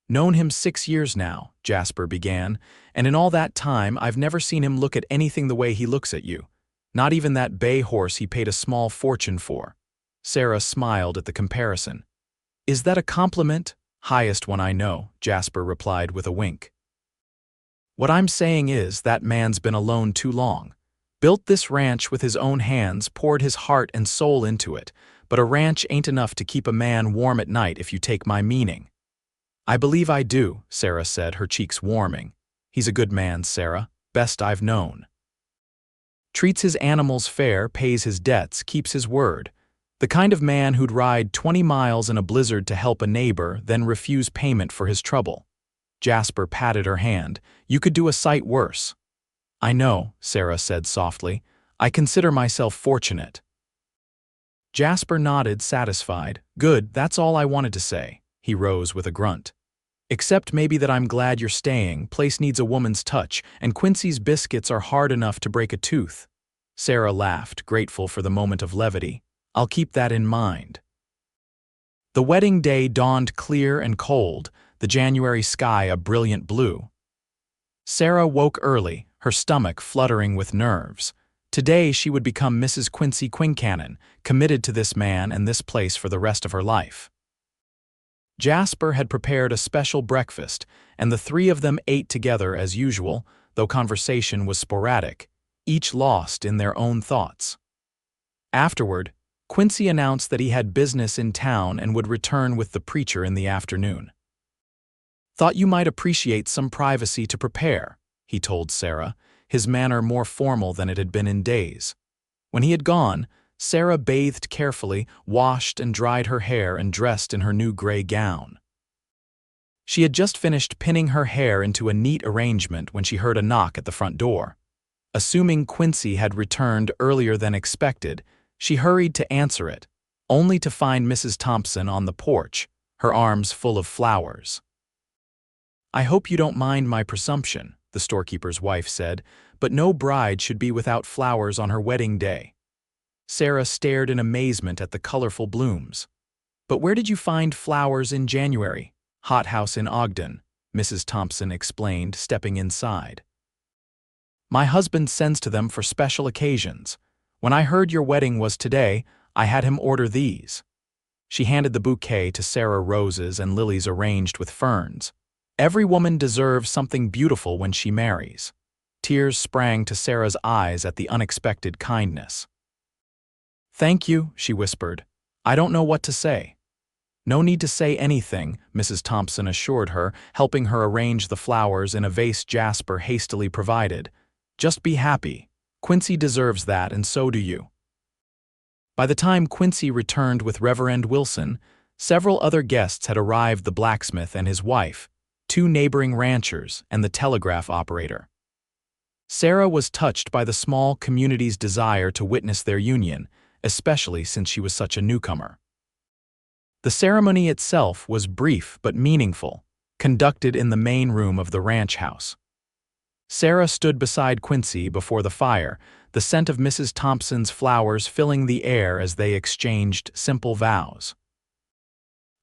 "Known him 6 years now," Jasper began, "and in all that time I've never seen him look at anything the way he looks at you. Not even that bay horse he paid a small fortune for." Sarah smiled at the comparison. Is that a compliment? Highest one I know, Jasper replied with a wink. What I'm saying is that man's been alone too long. Built this ranch with his own hands, poured his heart and soul into it, but a ranch ain't enough to keep a man warm at night if you take my meaning. I believe I do, Sarah said, her cheeks warming. He's a good man, Sarah, best I've known. Treats his animals fair, pays his debts, keeps his word. The kind of man who'd ride 20 miles in a blizzard to help a neighbor, then refuse payment for his trouble. Jasper patted her hand. You could do a sight worse. I know, Sarah said softly. I consider myself fortunate. Jasper nodded, satisfied. Good, that's all I wanted to say. He rose with a grunt. Except maybe that I'm glad you're staying. Place needs a woman's touch, and Quincy's biscuits are hard enough to break a tooth. Sarah laughed, grateful for the moment of levity. I'll keep that in mind. The wedding day dawned clear and cold, the January sky a brilliant blue. Sarah woke early, her stomach fluttering with nerves. Today she would become Mrs. Quincy Quincannon, committed to this man and this place for the rest of her life. Jasper had prepared a special breakfast, and the three of them ate together as usual, though conversation was sporadic, each lost in their own thoughts. Afterward, Quincy announced that he had business in town and would return with the preacher in the afternoon. Thought you might appreciate some privacy to prepare, he told Sarah, his manner more formal than it had been in days. When he had gone, Sarah bathed carefully, washed and dried her hair and dressed in her new gray gown. She had just finished pinning her hair into a neat arrangement when she heard a knock at the front door. Assuming Quincy had returned earlier than expected, she hurried to answer it, only to find Mrs. Thompson on the porch, her arms full of flowers. I hope you don't mind my presumption, the storekeeper's wife said, but no bride should be without flowers on her wedding day. Sarah stared in amazement at the colorful blooms. But where did you find flowers in January? Hothouse in Ogden, Mrs. Thompson explained, stepping inside. My husband sends to them for special occasions. When I heard your wedding was today, I had him order these. She handed the bouquet to Sarah, roses and lilies arranged with ferns. Every woman deserves something beautiful when she marries. Tears sprang to Sarah's eyes at the unexpected kindness. Thank you, she whispered. I don't know what to say. No need to say anything, Mrs. Thompson assured her, helping her arrange the flowers in a vase Jasper hastily provided. Just be happy. Quincy deserves that, and so do you. By the time Quincy returned with Reverend Wilson, several other guests had arrived, the blacksmith and his wife, 2 neighboring ranchers, and the telegraph operator. Sarah was touched by the small community's desire to witness their union, especially since she was such a newcomer. The ceremony itself was brief but meaningful, conducted in the main room of the ranch house. Sarah stood beside Quincy before the fire, the scent of Mrs. Thompson's flowers filling the air as they exchanged simple vows.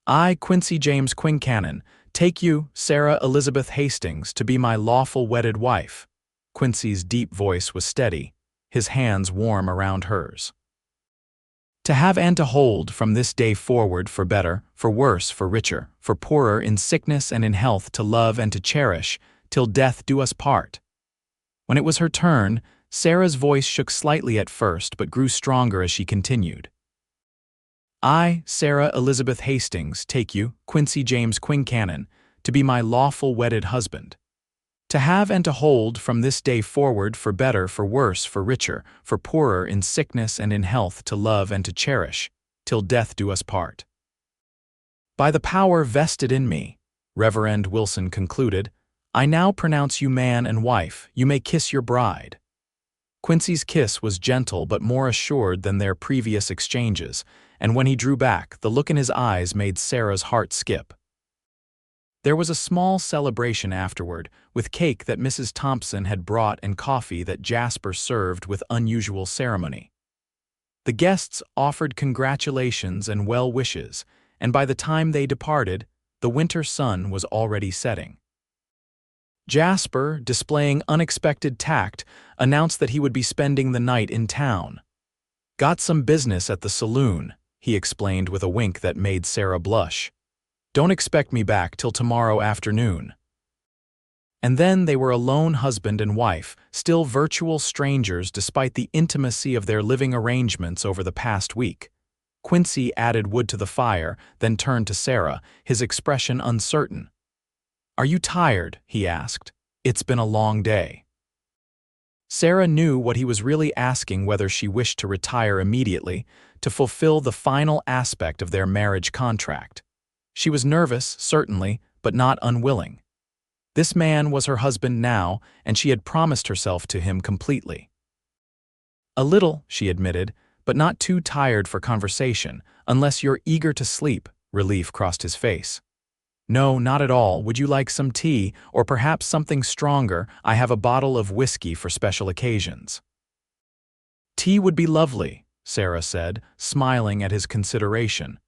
I, Quincy James Quincannon, take you, Sarah Elizabeth Hastings, to be my lawful wedded wife. Quincy's deep voice was steady, his hands warm around hers. To have and to hold from this day forward, for better, for worse, for richer, for poorer, in sickness and in health, to love and to cherish, till death do us part. When it was her turn, Sarah's voice shook slightly at first but grew stronger as she continued. I, Sarah Elizabeth Hastings, take you, Quincy James Quincannon, to be my lawful wedded husband. To have and to hold from this day forward, for better, for worse, for richer, for poorer, in sickness and in health, to love and to cherish, till death do us part. By the power vested in me, Reverend Wilson concluded, I now pronounce you man and wife. You may kiss your bride. Quincy's kiss was gentle but more assured than their previous exchanges, and when he drew back, the look in his eyes made Sarah's heart skip. There was a small celebration afterward, with cake that Mrs. Thompson had brought and coffee that Jasper served with unusual ceremony. The guests offered congratulations and well wishes, and by the time they departed, the winter sun was already setting. Jasper, displaying unexpected tact, announced that he would be spending the night in town. Got some business at the saloon, he explained with a wink that made Sarah blush. "Don't expect me back till tomorrow afternoon." And then they were a lone husband and wife, still virtual strangers despite the intimacy of their living arrangements over the past week. Quincy added wood to the fire, then turned to Sarah, his expression uncertain. "Are you tired?" he asked. "It's been a long day." Sarah knew what he was really asking, whether she wished to retire immediately, to fulfill the final aspect of their marriage contract. She was nervous, certainly, but not unwilling. This man was her husband now, and she had promised herself to him completely. "A little," she admitted, "but not too tired for conversation, unless you're eager to sleep." Relief crossed his face. "No, not at all. Would you like some tea, or perhaps something stronger? I have a bottle of whiskey for special occasions." "Tea would be lovely," Sarah said, smiling at his consideration.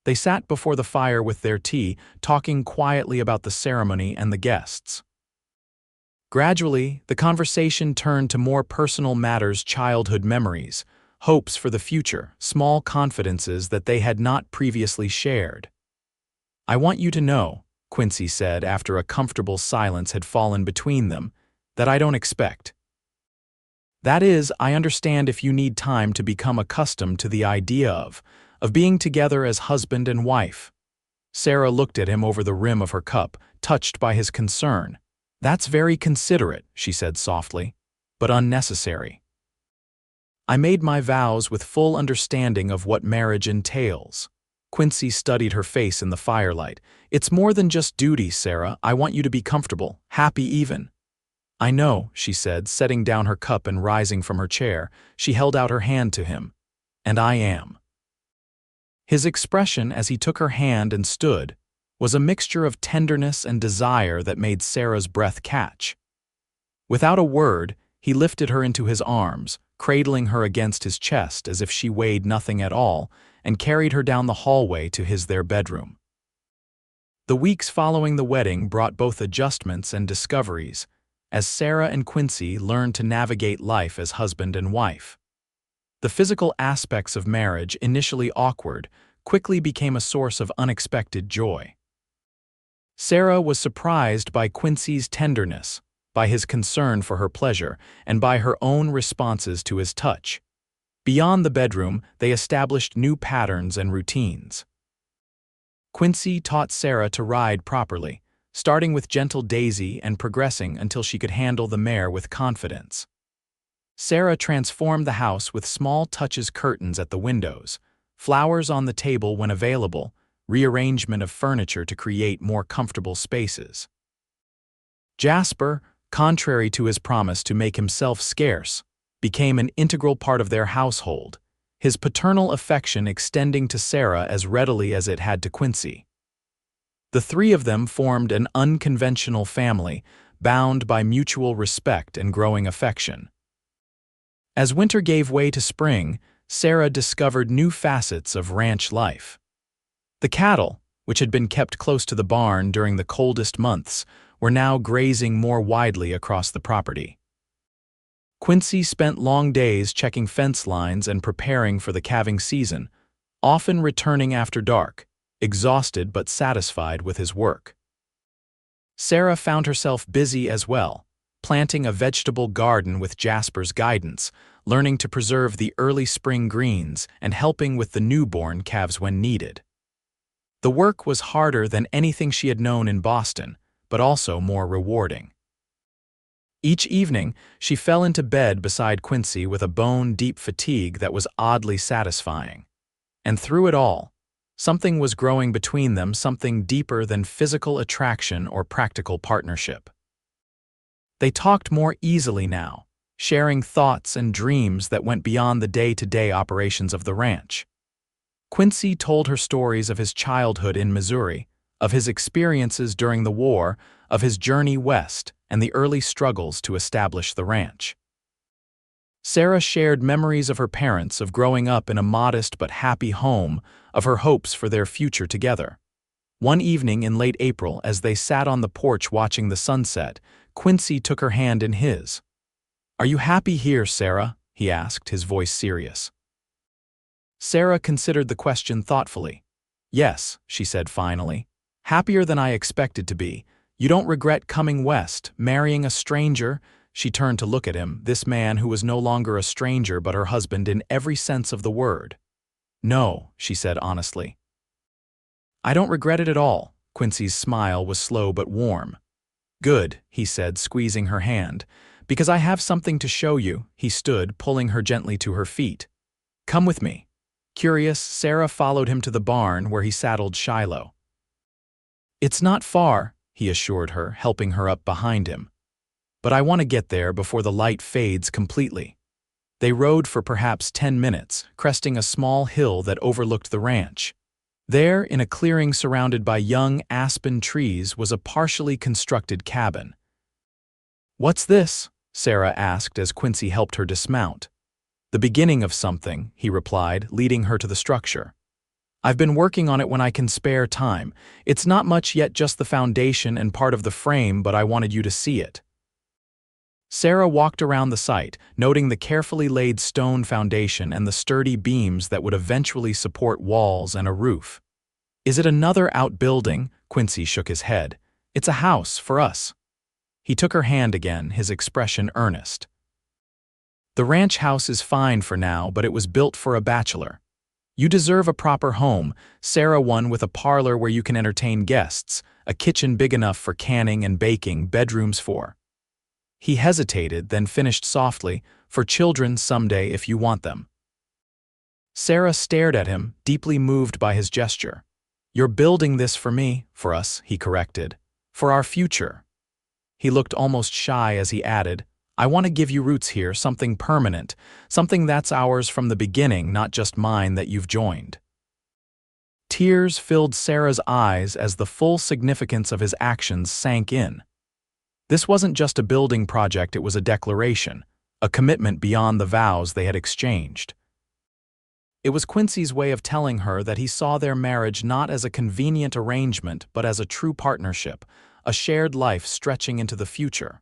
They sat before the fire with their tea, talking quietly about the ceremony and the guests. Gradually, the conversation turned to more personal matters: childhood memories, hopes for the future, small confidences that they had not previously shared. "I want you to know," Quincy said after a comfortable silence had fallen between them, "that I don't expect. That is, I understand if you need time to become accustomed to the idea of being together as husband and wife." Sarah looked at him over the rim of her cup, touched by his concern. "That's very considerate," she said softly, "but unnecessary. I made my vows with full understanding of what marriage entails." Quincy studied her face in the firelight. "It's more than just duty, Sarah. I want you to be comfortable, happy even." "I know," she said, setting down her cup and rising from her chair. She held out her hand to him. "And I am." His expression as he took her hand and stood was a mixture of tenderness and desire that made Sarah's breath catch. Without a word, he lifted her into his arms, cradling her against his chest as if she weighed nothing at all, and carried her down the hallway to their bedroom. The weeks following the wedding brought both adjustments and discoveries, as Sarah and Quincy learned to navigate life as husband and wife. The physical aspects of marriage, initially awkward, quickly became a source of unexpected joy. Sarah was surprised by Quincy's tenderness, by his concern for her pleasure, and by her own responses to his touch. Beyond the bedroom, they established new patterns and routines. Quincy taught Sarah to ride properly, starting with gentle Daisy and progressing until she could handle the mare with confidence. Sarah transformed the house with small touches: curtains at the windows, flowers on the table when available, rearrangement of furniture to create more comfortable spaces. Jasper, contrary to his promise to make himself scarce, became an integral part of their household, his paternal affection extending to Sarah as readily as it had to Quincy. The three of them formed an unconventional family, bound by mutual respect and growing affection. As winter gave way to spring, Sarah discovered new facets of ranch life. The cattle, which had been kept close to the barn during the coldest months, were now grazing more widely across the property. Quincy spent long days checking fence lines and preparing for the calving season, often returning after dark, exhausted but satisfied with his work. Sarah found herself busy as well, planting a vegetable garden with Jasper's guidance, learning to preserve the early spring greens, and helping with the newborn calves when needed. The work was harder than anything she had known in Boston, but also more rewarding. Each evening, she fell into bed beside Quincy with a bone-deep fatigue that was oddly satisfying. And through it all, something was growing between them, something deeper than physical attraction or practical partnership. They talked more easily now, sharing thoughts and dreams that went beyond the day-to-day operations of the ranch. Quincy told her stories of his childhood in Missouri, of his experiences during the war, of his journey west, and the early struggles to establish the ranch. Sarah shared memories of her parents, of growing up in a modest but happy home, of her hopes for their future together. One evening in late April, as they sat on the porch watching the sunset, Quincy took her hand in his. "Are you happy here, Sarah?" he asked, his voice serious. Sarah considered the question thoughtfully. Yes, she said finally. Happier than I expected to be. You don't regret coming west, marrying a stranger? She turned to look at him, this man who was no longer a stranger but her husband in every sense of the word. No, she said honestly. I don't regret it at all. Quincy's smile was slow but warm. Good, he said, squeezing her hand. Because I have something to show you. He stood, pulling her gently to her feet. Come with me. Curious, Sarah followed him to the barn where he saddled Shiloh. It's not far, he assured her, helping her up behind him. But I want to get there before the light fades completely. They rode for perhaps 10 minutes, cresting a small hill that overlooked the ranch. There, in a clearing surrounded by young aspen trees, was a partially constructed cabin. What's this? Sarah asked as Quincy helped her dismount. The beginning of something, he replied, leading her to the structure. I've been working on it when I can spare time. It's not much yet, just the foundation and part of the frame, but I wanted you to see it. Sarah walked around the site, noting the carefully laid stone foundation and the sturdy beams that would eventually support walls and a roof. Is it another outbuilding? Quincy shook his head. It's a house for us. He took her hand again, his expression earnest. The ranch house is fine for now, but it was built for a bachelor. You deserve a proper home, Sarah, one with a parlor where you can entertain guests, a kitchen big enough for canning and baking, bedrooms for. He hesitated, then finished softly, for children someday if you want them. Sarah stared at him, deeply moved by his gesture. You're building this for me, for us, he corrected. For our future. He looked almost shy as he added, I want to give you roots here, something permanent, something that's ours from the beginning, not just mine that you've joined. Tears filled Sarah's eyes as the full significance of his actions sank in. This wasn't just a building project, it was a declaration, a commitment beyond the vows they had exchanged. It was Quincy's way of telling her that he saw their marriage not as a convenient arrangement but as a true partnership, a shared life stretching into the future.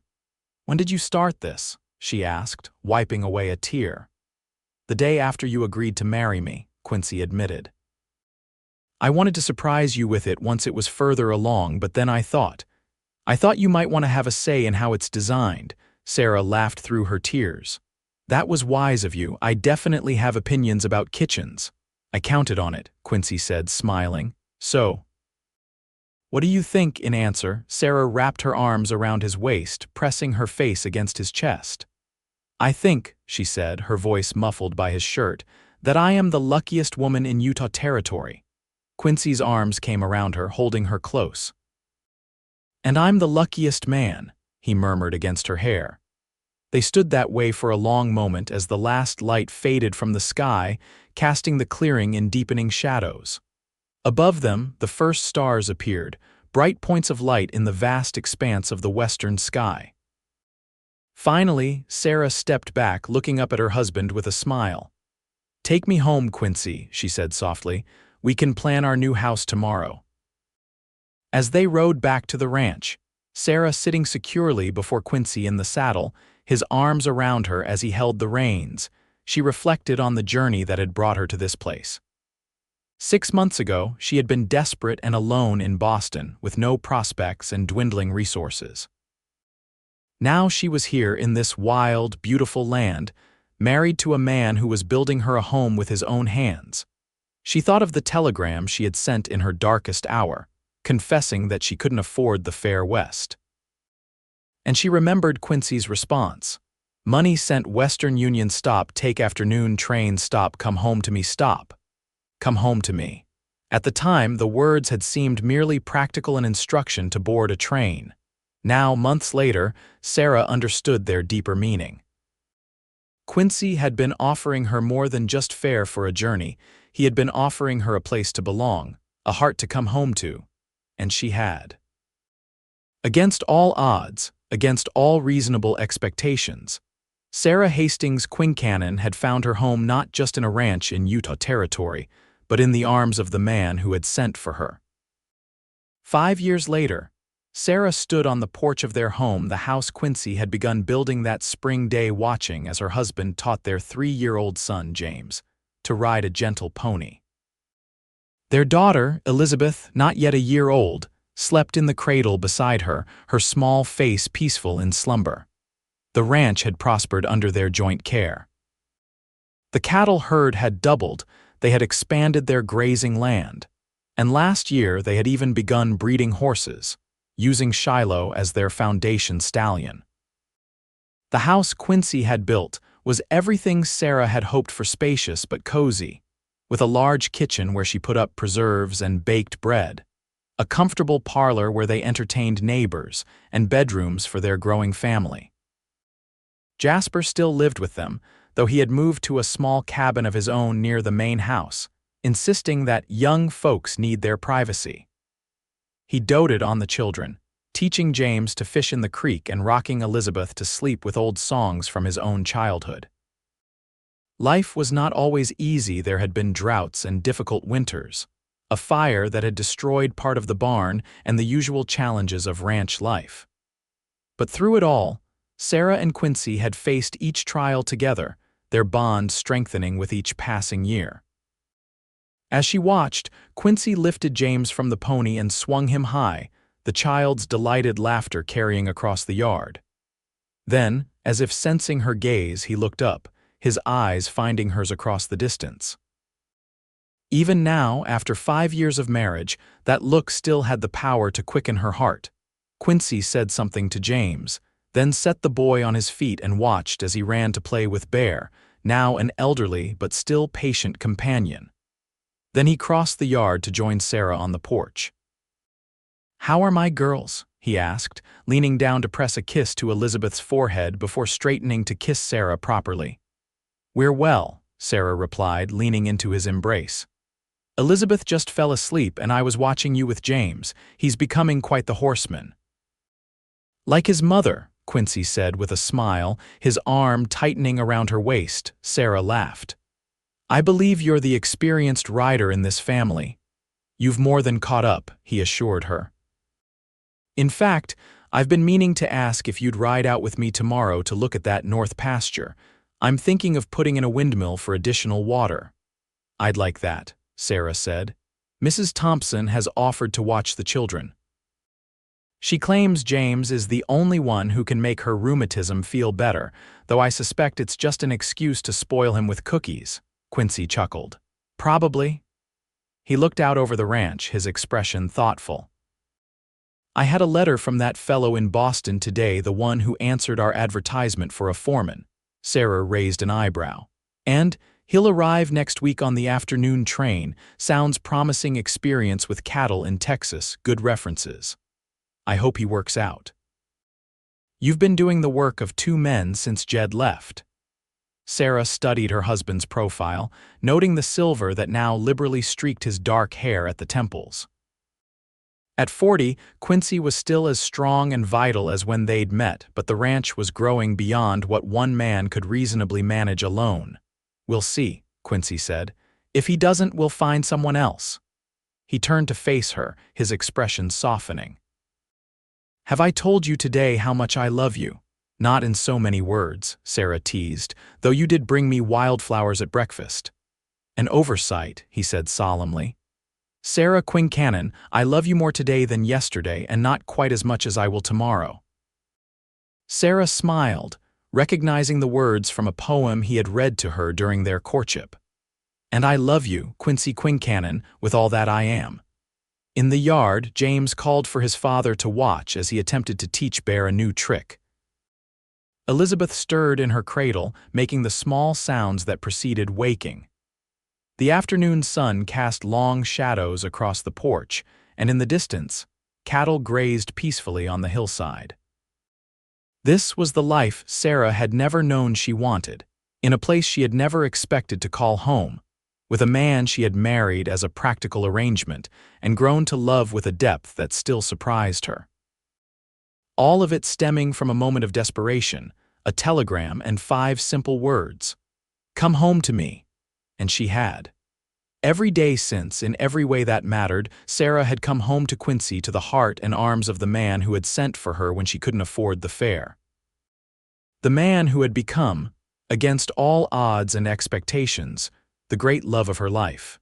When did you start this? She asked, wiping away a tear. The day after you agreed to marry me, Quincy admitted. I wanted to surprise you with it once it was further along, but then I thought you might want to have a say in how it's designed. Sarah laughed through her tears. That was wise of you. I definitely have opinions about kitchens. I counted on it, Quincy said, smiling. So, what do you think? In answer, Sarah wrapped her arms around his waist, pressing her face against his chest. I think, she said, her voice muffled by his shirt, that I am the luckiest woman in Utah territory. Quincy's arms came around her, holding her close. And I'm the luckiest man, he murmured against her hair. They stood that way for a long moment as the last light faded from the sky, casting the clearing in deepening shadows. Above them, the first stars appeared, bright points of light in the vast expanse of the western sky. Finally, Sarah stepped back, looking up at her husband with a smile. Take me home, Quincy, she said softly. We can plan our new house tomorrow. As they rode back to the ranch, Sarah sitting securely before Quincy in the saddle, his arms around her as he held the reins, she reflected on the journey that had brought her to this place. 6 months ago, she had been desperate and alone in Boston, with no prospects and dwindling resources. Now she was here in this wild, beautiful land, married to a man who was building her a home with his own hands. She thought of the telegram she had sent in her darkest hour, confessing that she couldn't afford the fare west. And she remembered Quincy's response. Money sent Western Union stop, take afternoon train stop, come home to me stop. Come home to me. At the time, the words had seemed merely practical an instruction to board a train. Now, months later, Sarah understood their deeper meaning. Quincy had been offering her more than just fare for a journey. He had been offering her a place to belong, a heart to come home to. And she had. Against all odds, against all reasonable expectations, Sarah Hastings Quincannon had found her home not just in a ranch in Utah territory, but in the arms of the man who had sent for her. 5 years later, Sarah stood on the porch of their home, the house Quincy had begun building that spring day, watching as her husband taught their 3-year-old son, James. to ride a gentle pony. Their daughter, Elizabeth, not yet a year old, slept in the cradle beside her, her small face peaceful in slumber. The ranch had prospered under their joint care. The cattle herd had doubled, they had expanded their grazing land, and last year they had even begun breeding horses, using Shiloh as their foundation stallion. The house Quincy had built was everything Sarah had hoped for, spacious but cozy, with a large kitchen where she put up preserves and baked bread, a comfortable parlor where they entertained neighbors, and bedrooms for their growing family. Jasper still lived with them, though he had moved to a small cabin of his own near the main house, insisting that young folks need their privacy. He doted on the children, teaching James to fish in the creek and rocking Elizabeth to sleep with old songs from his own childhood. Life was not always easy. There had been droughts and difficult winters, a fire that had destroyed part of the barn, and the usual challenges of ranch life. But through it all, Sarah and Quincy had faced each trial together, their bond strengthening with each passing year. As she watched, Quincy lifted James from the pony and swung him high, the child's delighted laughter carrying across the yard. Then, as if sensing her gaze, he looked up, his eyes finding hers across the distance. Even now, after 5 years of marriage, that look still had the power to quicken her heart. Quincy said something to James, then set the boy on his feet and watched as he ran to play with Bear, now an elderly but still patient companion. Then he crossed the yard to join Sarah on the porch. "How are my girls?" he asked, leaning down to press a kiss to Elizabeth's forehead before straightening to kiss Sarah properly. "We're well," Sarah replied, leaning into his embrace. "Elizabeth just fell asleep and I was watching you with James. He's becoming quite the horseman." "Like his mother," Quincy said with a smile, his arm tightening around her waist. Sarah laughed. "I believe you're the experienced rider in this family." "You've more than caught up," he assured her. "In fact, I've been meaning to ask if you'd ride out with me tomorrow to look at that north pasture. I'm thinking of putting in a windmill for additional water." "I'd like that," Sarah said. "Mrs. Thompson has offered to watch the children. She claims James is the only one who can make her rheumatism feel better, though I suspect it's just an excuse to spoil him with cookies," Quincy chuckled. "Probably." He looked out over the ranch, his expression thoughtful. "I had a letter from that fellow in Boston today, the one who answered our advertisement for a foreman." Sarah raised an eyebrow. "And he'll arrive next week on the afternoon train. Sounds promising. Experience with cattle in Texas, good references. I hope he works out." "You've been doing the work of 2 men since Jed left." Sarah studied her husband's profile, noting the silver that now liberally streaked his dark hair at the temples. At 40, Quincy was still as strong and vital as when they'd met, but the ranch was growing beyond what one man could reasonably manage alone. "We'll see," Quincy said. "If he doesn't, we'll find someone else." He turned to face her, his expression softening. "Have I told you today how much I love you?" "Not in so many words," Sarah teased, "though you did bring me wildflowers at breakfast." "An oversight," he said solemnly. "Sarah Quincannon, I love you more today than yesterday, and not quite as much as I will tomorrow." Sarah smiled, recognizing the words from a poem he had read to her during their courtship. "And I love you, Quincy Quincannon, with all that I am." In the yard, James called for his father to watch as he attempted to teach Bear a new trick. Elizabeth stirred in her cradle, making the small sounds that preceded waking. The afternoon sun cast long shadows across the porch, and in the distance, cattle grazed peacefully on the hillside. This was the life Sarah had never known she wanted, in a place she had never expected to call home, with a man she had married as a practical arrangement and grown to love with a depth that still surprised her. All of it stemming from a moment of desperation, a telegram and 5 simple words. "Come home to me." And she had. Every day since, in every way that mattered, Sarah had come home to Quincy, to the heart and arms of the man who had sent for her when she couldn't afford the fare. The man who had become, against all odds and expectations, the great love of her life.